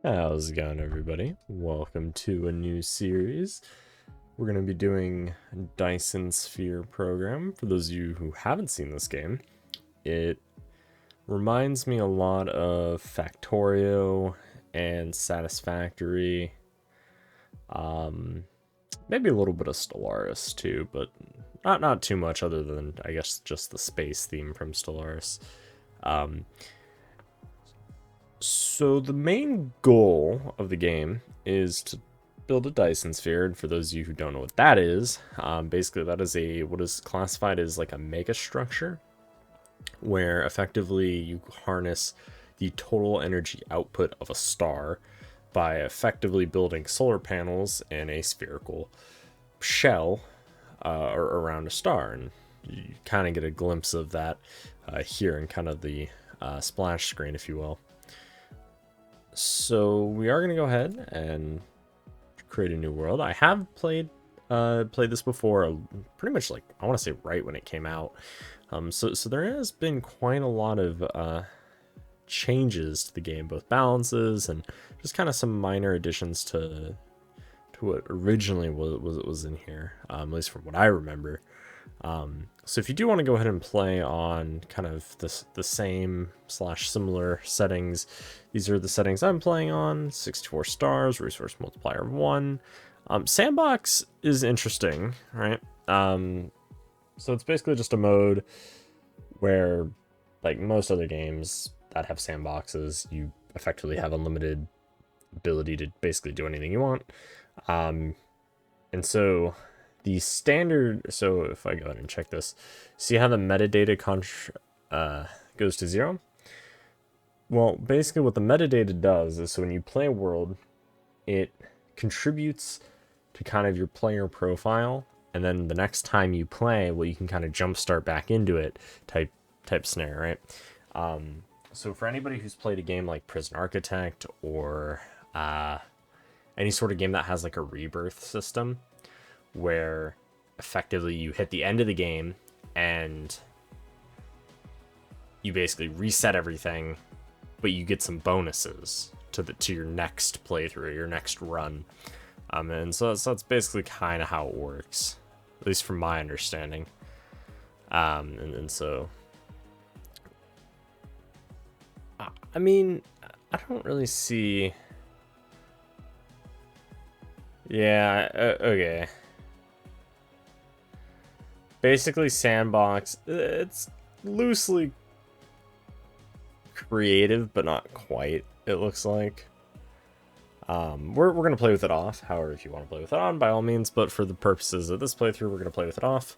How's it going, everybody? Welcome to a new series. We're going to be doing Dyson Sphere Program. For those of you who haven't seen this game, it reminds me a lot of Factorio and Satisfactory. Maybe a little bit of Stellaris too, but not too much other than, I guess, just the space theme from Stellaris. So the main goal of the game is to build a Dyson sphere, and for those of you who don't know what that is, basically that is what is classified as like a mega structure, where effectively you harness the total energy output of a star by effectively building solar panels in a spherical shell around a star, and you kind of get a glimpse of that here in kind of the splash screen, if you will. So we are going to go ahead and create a new world. I have played this before, pretty much like I want to say right when it came out. So there has been quite a lot of changes to the game, both balances and just kind of some minor additions to what originally was in here, at least from what I remember. So if you do want to go ahead and play on kind of the same / similar settings, these are the settings I'm playing on: 64 stars, resource multiplier of 1. Sandbox is interesting, right? So it's basically just a mode where, like most other games that have sandboxes, you effectively have unlimited ability to basically do anything you want. And so the standard, so if I go ahead and check this, see how the metadata goes to 0? Well, basically what the metadata does is, so when you play a world, it contributes to kind of your player profile, and then the next time you play, well, you can kind of jumpstart back into it type scenario, right? So for anybody who's played a game like Prison Architect or any sort of game that has like a rebirth system, where effectively you hit the end of the game and you basically reset everything, but you get some bonuses to your next playthrough, your next run. And so that's basically kind of how it works, at least from my understanding. And so, I mean, I don't really see. Yeah, okay. Basically, Sandbox, it's loosely creative, but not quite, it looks like. We're going to play with it off. However, if you want to play with it on, by all means, but for the purposes of this playthrough, we're going to play with it off.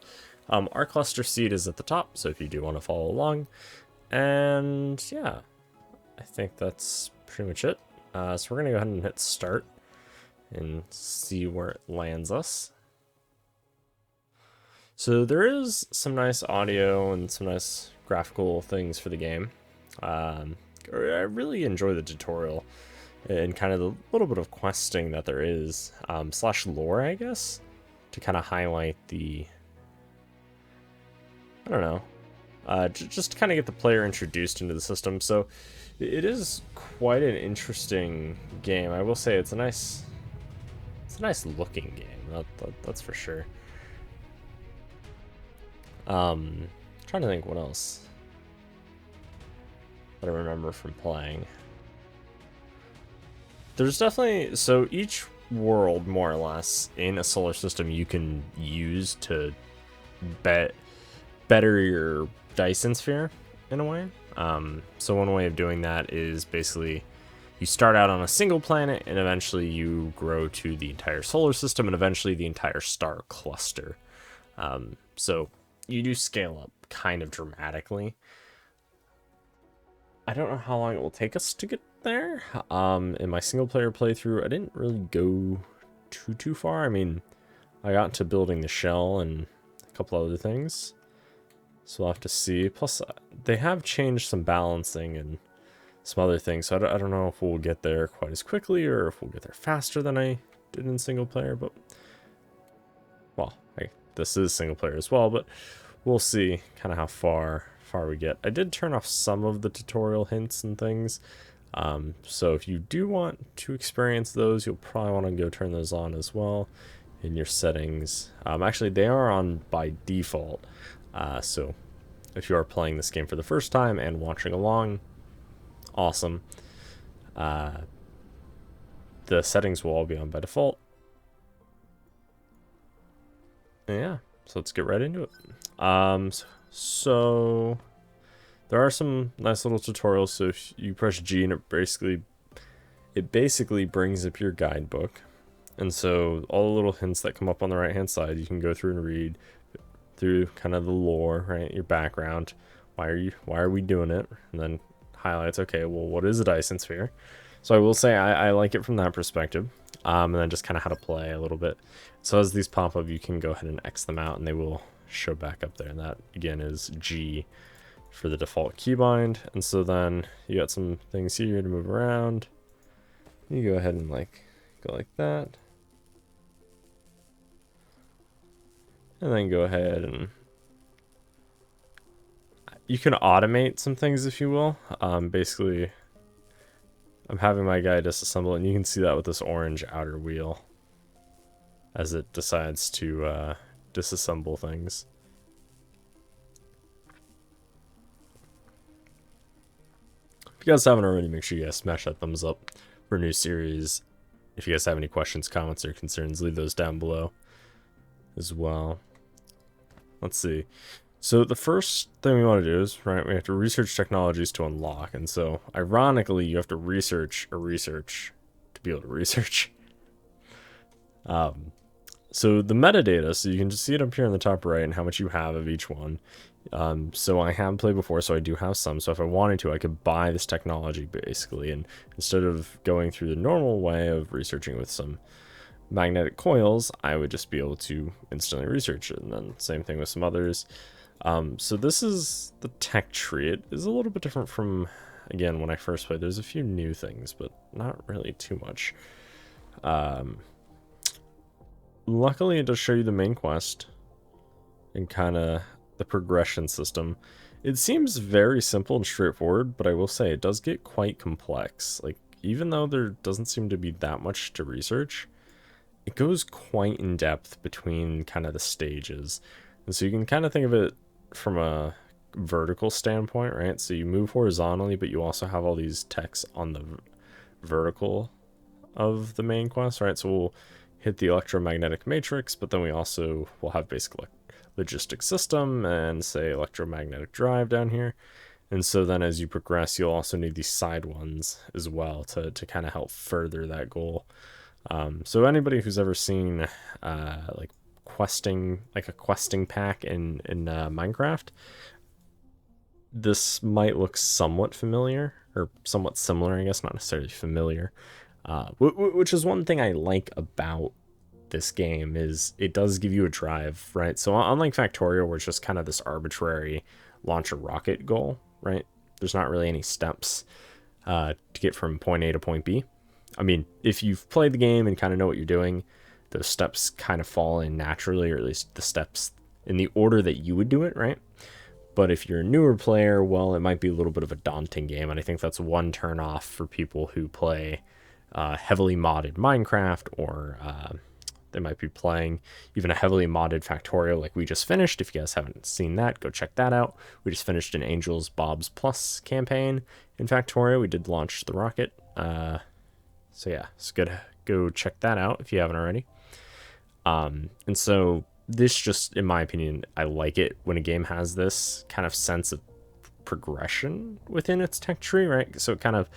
Our cluster seed is at the top, so if you do want to follow along. And yeah, I think that's pretty much it. So we're going to go ahead and hit start and see where it lands us. So there is some nice audio and some nice graphical things for the game. I really enjoy the tutorial and kind of the little bit of questing that there is, / lore, I guess, to kind of highlight the, I don't know, just to kind of get the player introduced into the system. So it is quite an interesting game. I will say it's a nice looking game. That's for sure. Trying to think what else that I remember from playing. There's definitely, so each world, more or less, in a solar system you can use to better your Dyson sphere in a way. So one way of doing that is basically you start out on a single planet, and eventually you grow to the entire solar system, and eventually the entire star cluster. So you do scale up kind of dramatically. I don't know how long it will take us to get there. In my single player playthrough, I didn't really go too far. I mean, I got to building the shell and a couple other things, so we'll have to see. Plus, they have changed some balancing and some other things, so I don't know if we'll get there quite as quickly or if we'll get there faster than I did in single player. But, well, this is single player as well, but we'll see kind of how far we get. I did turn off some of the tutorial hints and things, So if you do want to experience those, you'll probably want to go turn those on as well in your settings. Actually, they are on by default. So if you are playing this game for the first time and watching along, awesome. The settings will all be on by default. Yeah, so let's get right into it. So there are some nice little tutorials. So if you press G, and it basically brings up your guidebook. And so all the little hints that come up on the right hand side, you can go through and read through kind of the lore, right? Your background. Why are we doing it? And then highlights, okay, well, what is a Dyson Sphere? So I will say I like it from that perspective. And then just kind of how to play a little bit. So as these pop up, you can go ahead and X them out and they will show back up there. And that again is G for the default keybind. And so then you got some things here to move around. You go ahead and go like that. And then go ahead and you can automate some things if you will. Basically, I'm having my guy disassemble, and you can see that with this orange outer wheel as it decides to disassemble things. If you guys haven't already, make sure you guys smash that thumbs up for a new series. If you guys have any questions, comments, or concerns, leave those down below as well. Let's see. So the first thing we want to do is, right, we have to research technologies to unlock. And so, ironically, you have to research a research to be able to research. So the metadata, so you can just see it up here in the top right and how much you have of each one. So I have played before, so I do have some. So if I wanted to, I could buy this technology, basically. And instead of going through the normal way of researching with some magnetic coils, I would just be able to instantly research it. And then same thing with some others. So this is the tech tree. It is a little bit different from, again, when I first played. There's a few new things, but not really too much. Luckily, it does show you the main quest and kind of the progression system. It seems very simple and straightforward, but I will say it does get quite complex. Like, even though there doesn't seem to be that much to research, it goes quite in depth between kind of the stages. And so you can kind of think of it from a vertical standpoint, right? So you move horizontally, but you also have all these texts on the vertical of the main quest, right? So we'll hit the electromagnetic matrix, but then we also will have basic logistic system and say electromagnetic drive down here. And so then as you progress, you'll also need these side ones as well to kind of help further that goal. So anybody who's ever seen like questing, like a questing pack in Minecraft, this might look somewhat familiar, or somewhat similar, I guess, not necessarily familiar. Which is one thing I like about this game, is it does give you a drive, right? So unlike Factorio, where it's just kind of this arbitrary launch a rocket goal, right? There's not really any steps to get from point A to point B. I mean, if you've played the game and kind of know what you're doing, those steps kind of fall in naturally, or at least the steps in the order that you would do it, right? But if you're a newer player, well, it might be a little bit of a daunting game, and I think that's one turn off for people who play heavily modded Minecraft, or they might be playing even a heavily modded Factorio like we just finished. If you guys haven't seen that, go check that out. We just finished an Angels Bob's Plus campaign in Factorio. We did launch the rocket. So yeah, it's good. Go check that out if you haven't already. And so this just, in my opinion, I like it when a game has this kind of sense of progression within its tech tree, right? So it kind of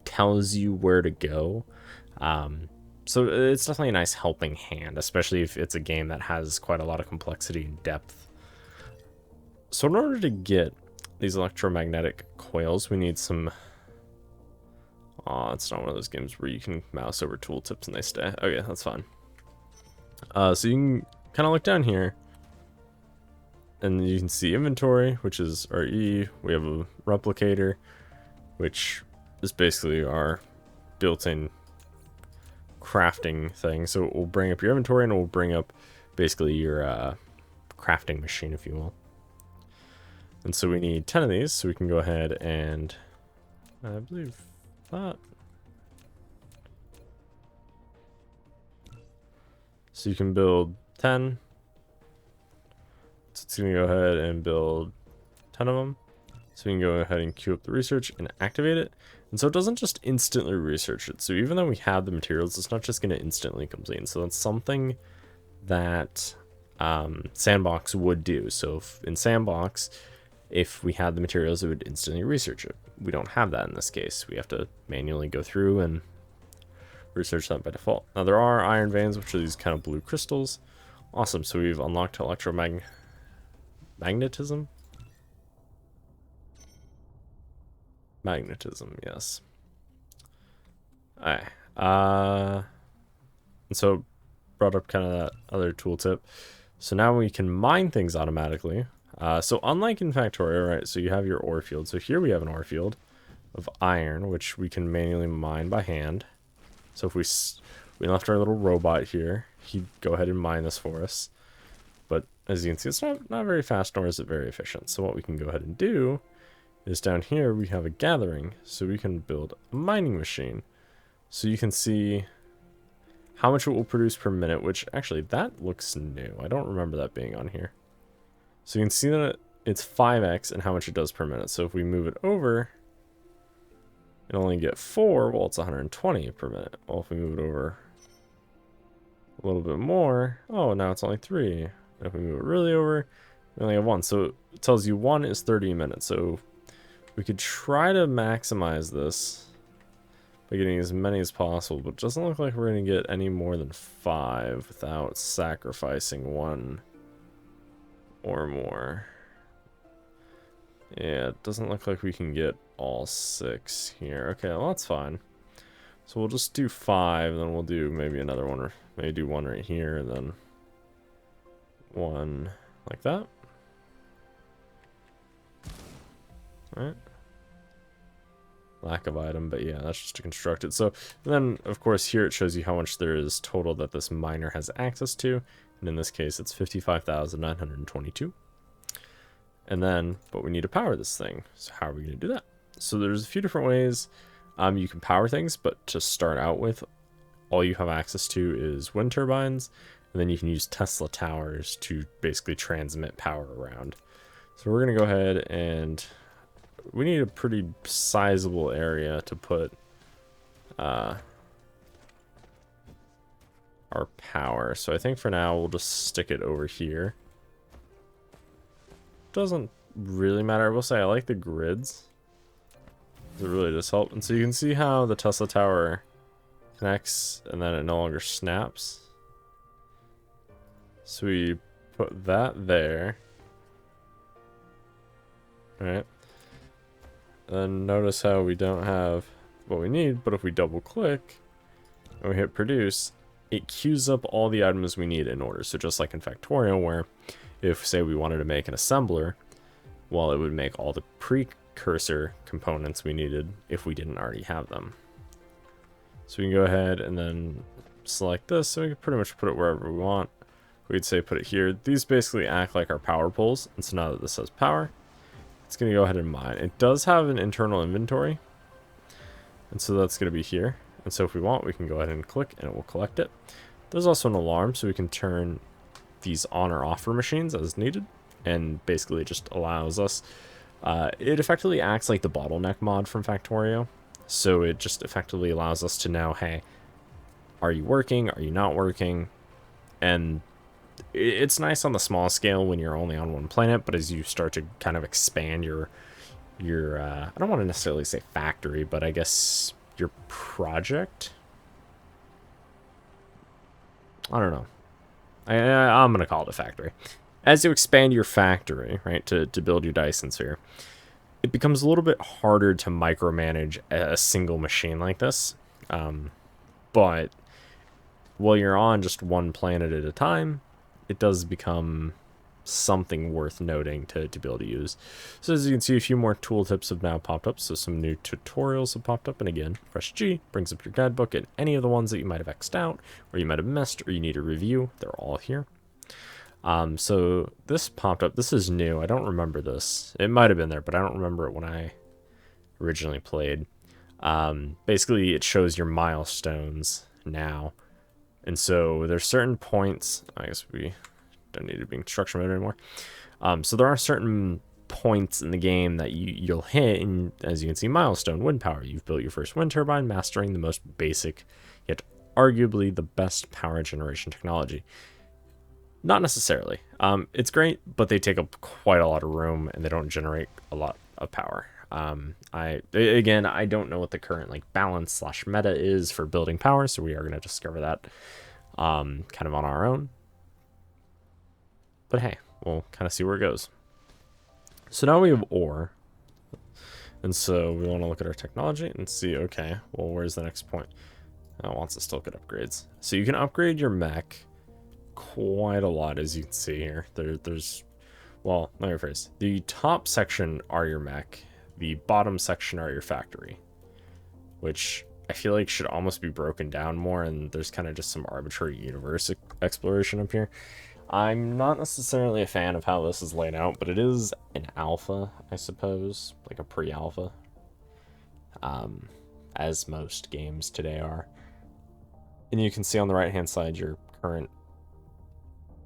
tells you where to go. So it's definitely a nice helping hand, especially if it's a game that has quite a lot of complexity and depth. So in order to get these electromagnetic coils, we need some... Oh, it's not one of those games where you can mouse over tooltips and they stay. Okay, that's fine. So you can kind of look down here, and you can see inventory, which is our E. We have a replicator, which is basically our built-in crafting thing. So it will bring up your inventory, and it will bring up basically your crafting machine, if you will. And so we need 10 of these, so we can go ahead and I believe that. So you can build 10. So it's going to go ahead and build 10 of them. So we can go ahead and queue up the research and activate it. And so it doesn't just instantly research it. So even though we have the materials, it's not just going to instantly complete. So that's something that Sandbox would do. So if in Sandbox, if we had the materials, it would instantly research it. We don't have that in this case. We have to manually go through and research that by default. Now there are iron veins, which are these kind of blue crystals. Awesome. So we've unlocked magnetism, yes. Alright. And so brought up kind of that other tooltip. So now we can mine things automatically. So unlike in Factorio, right, so you have your ore field. So here we have an ore field of iron, which we can manually mine by hand. So if we left our little robot here, he'd go ahead and mine this for us. But as you can see, it's not very fast, nor is it very efficient. So what we can go ahead and do is down here we have a gathering, so we can build a mining machine. So you can see how much it will produce per minute, which actually that looks new. I don't remember that being on here. So you can see that it's 5x and how much it does per minute. So if we move it over, it'll only get 4. Well, it's 120 per minute. Well, if we move it over a little bit more, oh, now it's only 3. And if we move it really over, we only have 1. So it tells you 1 is 30 minutes. So we could try to maximize this by getting as many as possible, but it doesn't look like we're going to get any more than 5 without sacrificing 1 or more. Yeah, it doesn't look like we can get all 6 here. Okay, well, that's fine. So we'll just do 5, and then we'll do maybe another one, or maybe do 1 right here, and then 1 like that. Alright. Lack of item, but yeah, that's just to construct it. So then, of course, here it shows you how much there is total that this miner has access to. And in this case, it's 55,922. And then, but we need to power this thing. So how are we going to do that? So there's a few different ways you can power things, but to start out with, all you have access to is wind turbines. And then you can use Tesla towers to basically transmit power around. So we're going to go ahead and we need a pretty sizable area to put our power. So I think for now we'll just stick it over here. Doesn't really matter. I will say I like the grids. It really does help. And so you can see how the Tesla tower connects and then it no longer snaps. So we put that there. Alright. Then notice how we don't have what we need, but if we double click and we hit produce, it queues up all the items we need in order. So just like in Factorio, where if, say, we wanted to make an assembler, well, it would make all the precursor components we needed if we didn't already have them. So we can go ahead and then select this, so we can pretty much put it wherever we want. We'd say put it here. These basically act like our power poles, and so now that this has power, it's going to go ahead and mine. It does have an internal inventory, and so that's going to be here. And so if we want, we can go ahead and click, and it will collect it. There's also an alarm, so we can turn these on or off for machines as needed, and basically it just allows us. It effectively acts like the bottleneck mod from Factorio, so it just effectively allows us to know, hey, are you working? Are you not working? And it's nice on the small scale when you're only on one planet, but as you start to kind of expand your I don't want to necessarily say factory, but I guess your project. I don't know. I'm gonna call it a factory. As you expand your factory, right, to build your Dyson Sphere, it becomes a little bit harder to micromanage a single machine like this. But while you're on just one planet at a time, it does become something worth noting to be able to use. So as you can see, a few more tooltips have now popped up. So some new tutorials have popped up. And again, press G brings up your guidebook and any of the ones that you might have X'd out or you might have missed or you need a review. They're all here. So this popped up. This is new. I don't remember this. It might have been there, but I don't remember it when I originally played. Basically, it shows your milestones now. And so there's certain points. I guess we don't need to be in construction mode anymore. So there are certain points in the game that you'll hit, and as you can see, milestone, wind power. You've built your first wind turbine, mastering the most basic, yet arguably the best power generation technology. Not necessarily. It's great, but they take up quite a lot of room, and they don't generate a lot of power. I don't know what the current like balance slash meta is for building power, so we are going to discover that kind of on our own. But hey, we'll kind of see where it goes. So now we have ore, and so we want to look at our technology and see, okay, well, where's the next point? It wants us to look at upgrades. So you can upgrade your mech quite a lot, as you can see here. There's, well, let me rephrase. The top section are your mech. The bottom section are your factory, which I feel like should almost be broken down more, and there's kind of just some arbitrary universe exploration up here. I'm not necessarily a fan of how this is laid out, but it is an alpha, I suppose, like a pre-alpha, as most games today are. And you can see on the right-hand side your current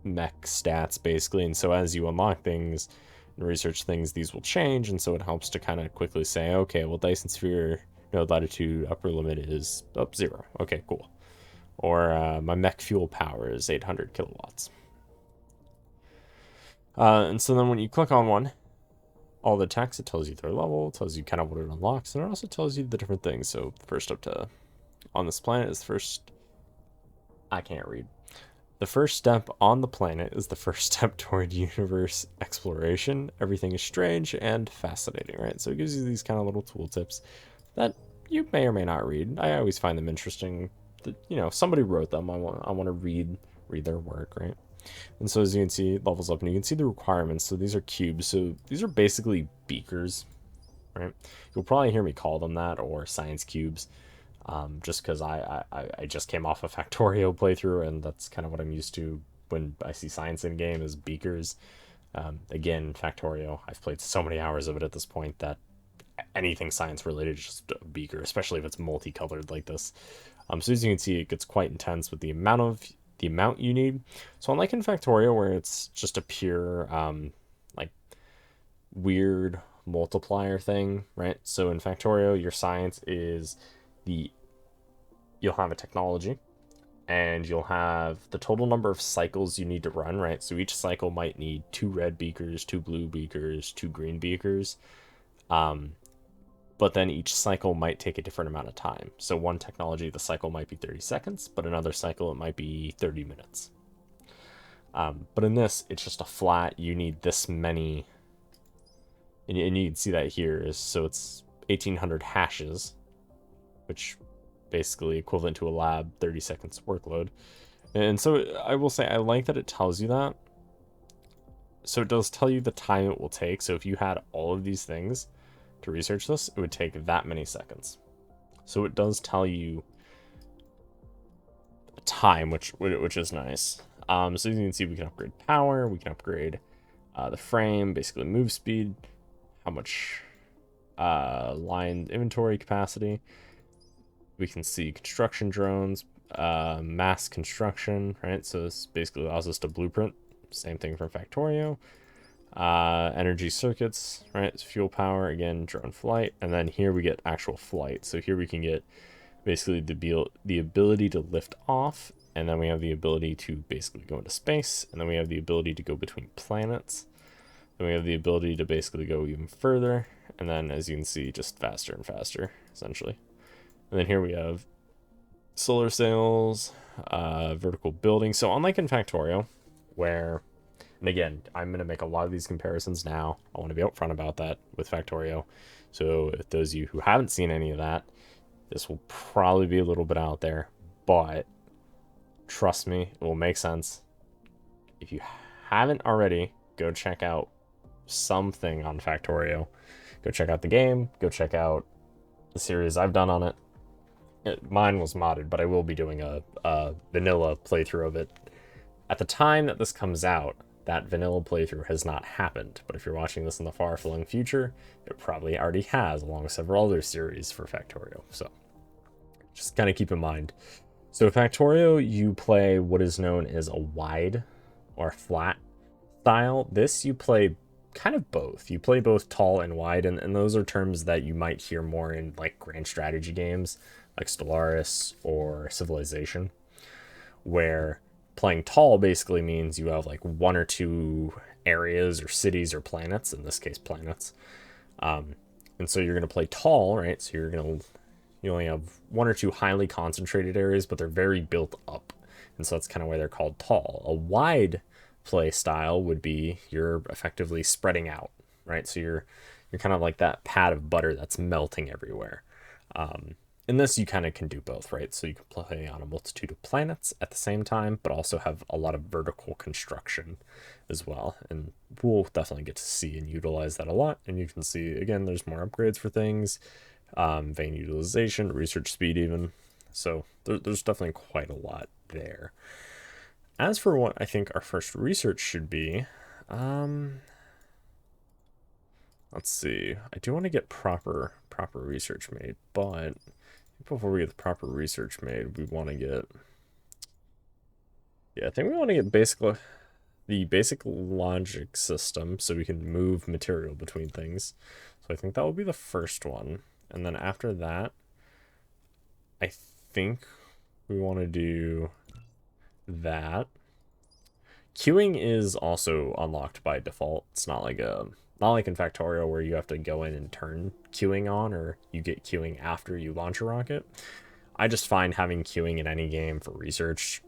mech stats, basically, and so as you unlock things and research things, these will change, and so it helps to kind of quickly say, okay, well, Dyson Sphere node latitude upper limit is up 0. Okay, cool. Or my mech fuel power is 800 kilowatts. And so then when you click on one, all the text, it tells you their level, it tells you kind of what it unlocks, and it also tells you the different things. So first up to on this planet is the first, I can't read. The first step on the planet is the first step toward universe exploration. Everything is strange and fascinating, right? So it gives you these kind of little tooltips that you may or may not read. I always find them interesting. That, you know, somebody wrote them. I want to read their work, right? And so as you can see, it levels up, and you can see the requirements. So these are cubes. So these are basically beakers, right? You'll probably hear me call them that, or science cubes, just because I just came off a Factorio playthrough, and that's kind of what I'm used to when I see science in game is beakers. Again, Factorio, I've played so many hours of it at this point that anything science related is just a beaker, especially if it's multicolored like this. So as you can see, it gets quite intense with the amount you need. So unlike in Factorio, where it's just a pure like weird multiplier thing, right? So in Factorio, your science is you'll have a technology, and you'll have the total number of cycles you need to run, right? So each cycle might need 2 red beakers, 2 blue beakers, 2 green beakers. But then each cycle might take a different amount of time. So one technology, the cycle might be 30 seconds, but another cycle, it might be 30 minutes. But in this, it's just a flat, you need this many, and you can see that here, is so it's 1800 hashes, which basically equivalent to a lab 30 seconds workload. And so I will say, I like that it tells you that. So it does tell you the time it will take. So if you had all of these things to research this, it would take that many seconds. So it does tell you time, which is nice. So as you can see, we can upgrade power, we can upgrade the frame, basically move speed, how much line inventory capacity. We can see construction drones, mass construction, right? So this basically allows us to blueprint. Same thing from Factorio. Energy circuits, right? So fuel power, again, drone flight, and then here we get actual flight. So here we can get basically the ability to lift off, and then we have the ability to basically go into space, and then we have the ability to go between planets, then we have the ability to basically go even further, and then as you can see, just faster and faster, essentially. And then here we have solar sails, vertical building. So unlike in Factorio, where, and again, I'm going to make a lot of these comparisons now. I want to be upfront about that with Factorio. So if those of you who haven't seen any of that, this will probably be a little bit out there, but trust me, it will make sense. If you haven't already, go check out something on Factorio. Go check out the game. Go check out the series I've done on it. Mine was modded, but I will be doing a vanilla playthrough of it. At the time that this comes out, that vanilla playthrough has not happened. But if you're watching this in the far-flung future, it probably already has, along with several other series for Factorio. So just kind of keep in mind. So Factorio, you play what is known as a wide or flat style. This, you play kind of both. You play both tall and wide, and those are terms that you might hear more in like grand strategy games like Stellaris or Civilization, where playing tall basically means you have like one or two areas or cities or planets, in this case planets. And so you're going to play tall, right? So you only have one or two highly concentrated areas, but they're very built up. And so that's kind of why they're called tall. A wide play style would be you're effectively spreading out, right? So you're kind of like that pat of butter that's melting everywhere. In this, you kind of can do both, right? So you can play on a multitude of planets at the same time, but also have a lot of vertical construction as well. And we'll definitely get to see and utilize that a lot. And you can see, again, there's more upgrades for things, vein utilization, research speed even. So there's definitely quite a lot there. As for what I think our first research should be, let's see. I do want to get proper research made, but before we get the proper research made, we want to get, I think we want to get the basic logic system so we can move material between things. So I think that will be the first one. And then after that, I think we want to do that. Queuing is also unlocked by default. It's not like in Factorio where you have to go in and turn queuing on, or you get queuing after you launch a rocket. I just find having queuing in any game for research,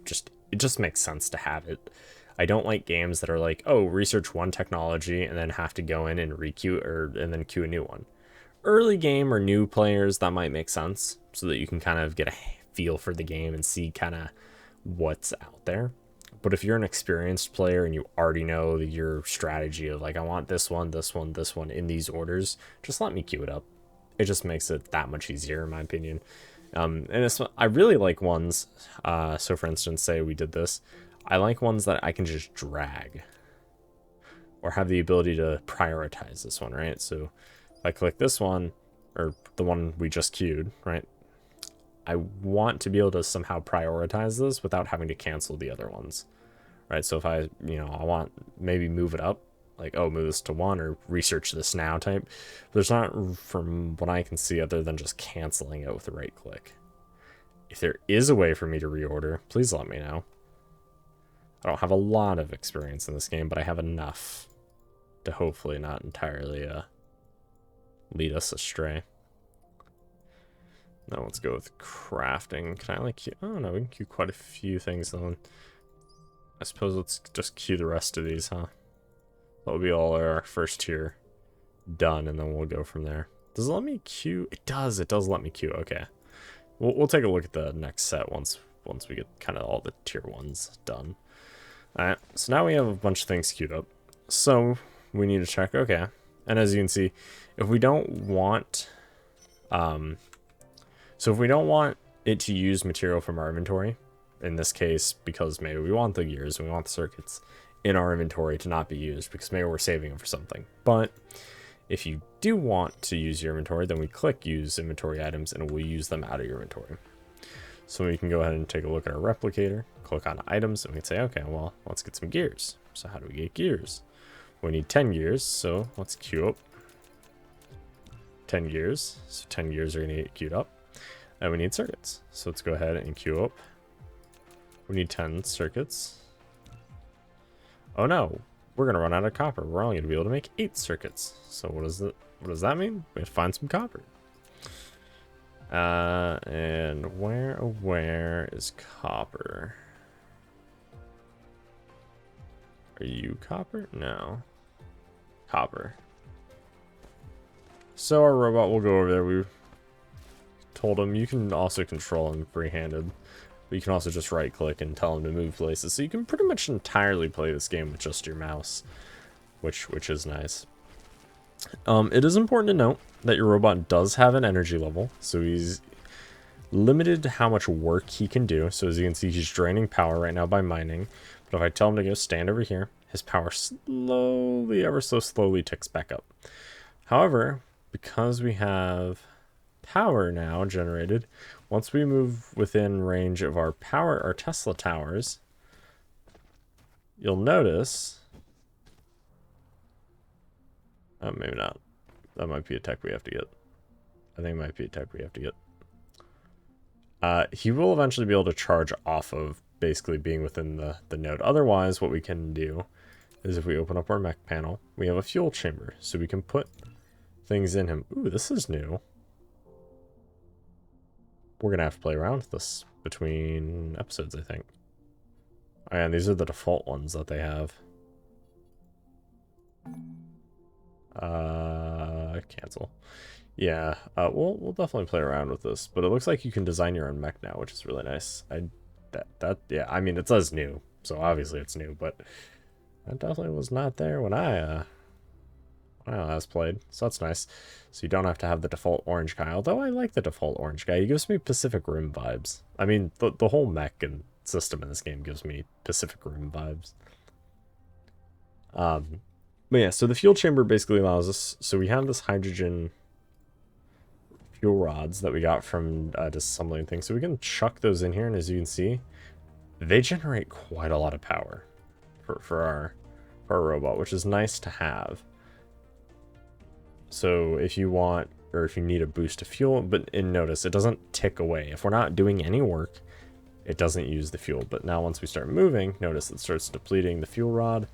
it just makes sense to have it. I don't like games that are like, oh, research one technology and then have to go in and re-queue and then queue a new one. Early game or new players, that might make sense, so that you can kind of get a feel for the game and see kind of what's out there. But if you're an experienced player and you already know your strategy of like, I want this one, this one, this one in these orders, just let me queue it up. It just makes it that much easier, in my opinion. And I really like ones. So for instance, say we did this, I like ones that I can just drag or have the ability to prioritize this one, right? So if I click this one, or the one we just queued, right? I want to be able to somehow prioritize this without having to cancel the other ones, right? So if I want maybe move it up, like, oh, move this to 1 or research this now type. There's not, from what I can see, other than just canceling it with a right click. If there is a way for me to reorder, please let me know. I don't have a lot of experience in this game, but I have enough to hopefully not entirely lead us astray. Now let's go with crafting. Can I like queue? Oh no, we can queue quite a few things then. I suppose let's just queue the rest of these, huh? That will be all our first tier done, and then we'll go from there. Does it let me queue? It does let me queue. Okay. We'll take a look at the next set once we get kind of all the tier 1s done. Alright, so now we have a bunch of things queued up. So we need to check, okay. And as you can see, if we don't want if we don't want it to use material from our inventory, in this case, because maybe we want the gears and we want the circuits in our inventory to not be used, because maybe we're saving them for something. But if you do want to use your inventory, then we click use inventory items and we'll use them out of your inventory. So we can go ahead and take a look at our replicator, click on items, and we can say, okay, well, let's get some gears. So how do we get gears? We need 10 gears, so let's queue up 10 gears. So 10 gears are going to get queued up. And we need circuits. So let's go ahead and queue up. We need 10 circuits. Oh no, we're going to run out of copper. We're only going to be able to make 8 circuits. So what does that mean? We have to find some copper. And where is copper? Are you copper? No. Copper. So our robot will go over there. We told him you can also control him free-handed. But you can also just right-click and tell him to move places. So you can pretty much entirely play this game with just your mouse, which is nice. It is important to note that your robot does have an energy level, so he's limited to how much work he can do. So as you can see, he's draining power right now by mining. But if I tell him to go stand over here, his power slowly, ever so slowly ticks back up. However, because we have power now generated, once we move within range of our Tesla towers, you'll notice, oh, maybe not. That might be a tech we have to get. I think it might be a tech we have to get. He will eventually be able to charge off of basically being within the node. Otherwise, what we can do is if we open up our mech panel, we have a fuel chamber, so we can put things in him. Ooh, this is new. We're going to have to play around with this between episodes, I think. Oh, yeah, and these are the default ones that they have. Cancel. Yeah, we'll definitely play around with this, but it looks like you can design your own mech now, which is really nice. Yeah, I mean, it says new, so obviously it's new, but that definitely was not there when I last played, so that's nice. So you don't have to have the default orange guy, although I like the default orange guy. He gives me Pacific Rim vibes. I mean, the whole mech and system in this game gives me Pacific Rim vibes. But yeah, so the fuel chamber basically allows us, so we have this hydrogen fuel rods that we got from disassembling things, so we can chuck those in here, and as you can see, they generate quite a lot of power for our robot, which is nice to have. So if you want, or if you need a boost of fuel, but notice it doesn't tick away. If we're not doing any work, it doesn't use the fuel. But now once we start moving, notice it starts depleting the fuel rod.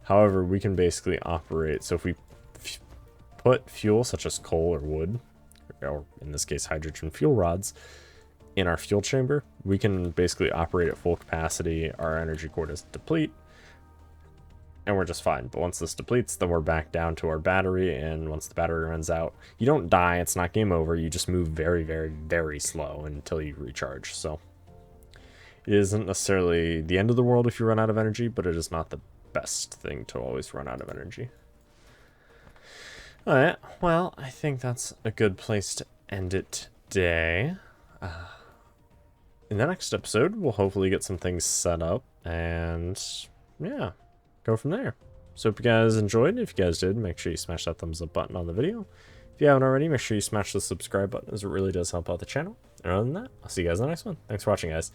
However, we can basically operate. So if we put fuel such as coal or wood, or in this case hydrogen fuel rods, in our fuel chamber, we can basically operate at full capacity. Our energy core doesn't deplete, and we're just fine. But once this depletes, then we're back down to our battery, and once the battery runs out, you don't die, it's not game over, you just move very, very, very slow until you recharge. So it isn't necessarily the end of the world if you run out of energy, but it is not the best thing to always run out of energy. Alright, well, I think that's a good place to end it today. In the next episode, we'll hopefully get some things set up, and yeah, go from there. So hope you guys enjoyed. If you guys did, make sure you smash that thumbs up button on the video. If you haven't already, make sure you smash the subscribe button, as it really does help out the channel. And other than that, I'll see you guys in the next one. Thanks for watching, guys.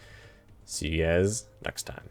See you guys next time.